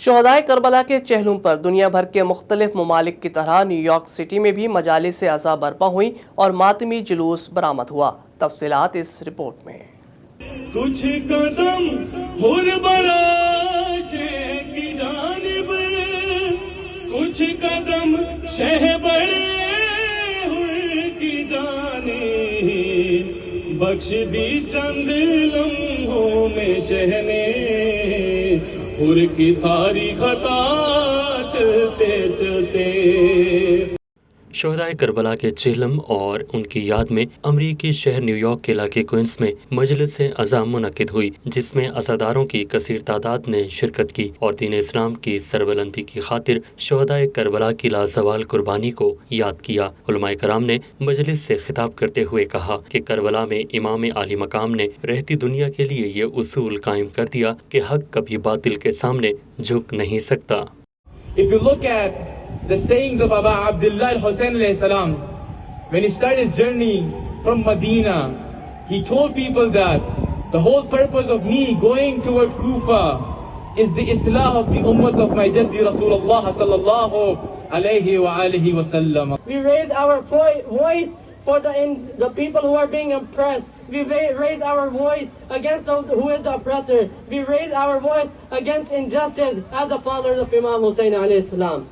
شہدائے کربلا کے چہلم پر دنیا بھر کے مختلف ممالک کی طرح نیو یارک سٹی میں بھی مجالس عزا برپا ہوئی اور ماتمی جلوس برآمد ہوا۔ تفصیلات اس رپورٹ میں۔ کچھ قدم ہر بڑا شہر کی جانب، کچھ قدم شہ بڑے ہر کی جانب، بخش دی چند لمحوں میں شہ نے ہر کی ساری خطا چلتے چلتے۔ شہدائے کربلا کے چہلم اور ان کی یاد میں امریکی شہر نیو یارک کے علاقے کوئنس میں مجلس عزا منعقد ہوئی، جس میں عزاداروں کی کثیر تعداد نے شرکت کی اور دین اسلام کی سربلندی کی خاطر شہدائے کربلا کی لازوال قربانی کو یاد کیا۔ علماء کرام نے مجلس سے خطاب کرتے ہوئے کہا کہ کربلا میں امام عالی مقام نے رہتی دنیا کے لیے یہ اصول قائم کر دیا کہ حق کبھی باطل کے سامنے جھک نہیں سکتا۔ If you look at the sayings of Aba Abdullah al-Hussein alayhi salam, when he started his journey from Medina, he told people that the whole purpose of me going toward Kufa is the islah of the ummah of my Jaddi Rasulullah sallallahu alayhi wa alihi wa sallam. We raise our voice for the people who are being oppressed. We raise our voice against who is the oppressor. We raise our voice against injustice as the followers of Imam Hussein alayhi salam.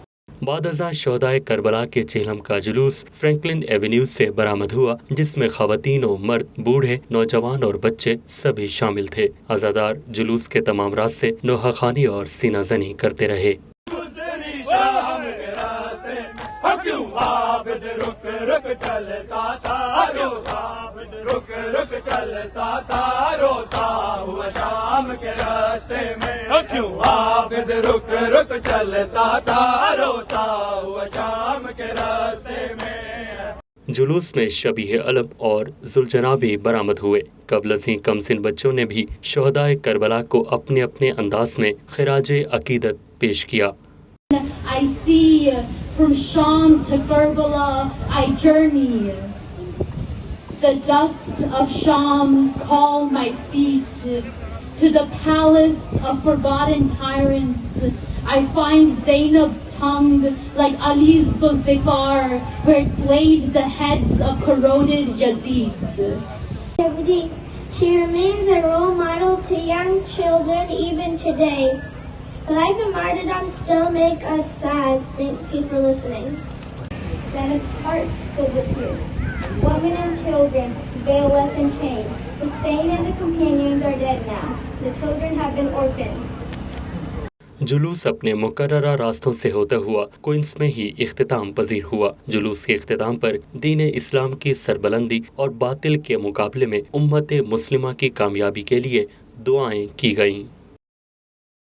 بعد ازاں شہدائے کربلا کے چہلم کا جلوس Franklin avenue سے برآمد ہوا، جس میں خواتین و مرد، بوڑھے، نوجوان اور بچے سبھی شامل تھے۔ عزادار جلوس کے تمام راستے نوحہ خوانی اور سینہ زنی کرتے رہے۔ جلوس میں شبیہ علب اور ذوالجنابی برآمد ہوئے۔ قبل ازیں کم سن بچوں نے بھی شہدائے کربلا کو اپنے اپنے انداز میں خراج عقیدت پیش کیا۔ I see from Sham to Karbala I journey. The dust of Sham call my feet to the palace of forgotten tyrants. I find Zainab's tongue like Ali's Zulfiqar, where it's laid the heads of corroded Yazids. She remains a role model to young children even today. Life and martyrdom still make us sad. Thank you for listening. Zainab's heart filled with tears. Women and children, veilless and chained. Hussein and the companions are dead now. The children have been orphans. جلوس اپنے مقررہ راستوں سے ہوتا ہوا coins میں ہی اختتام پذیر ہوا۔ جلوس کے اختتام پر دین اسلام کی سربلندی اور باطل کے مقابلے میں امت مسلمہ کی کامیابی کے لیے دعائیں کی گئیں۔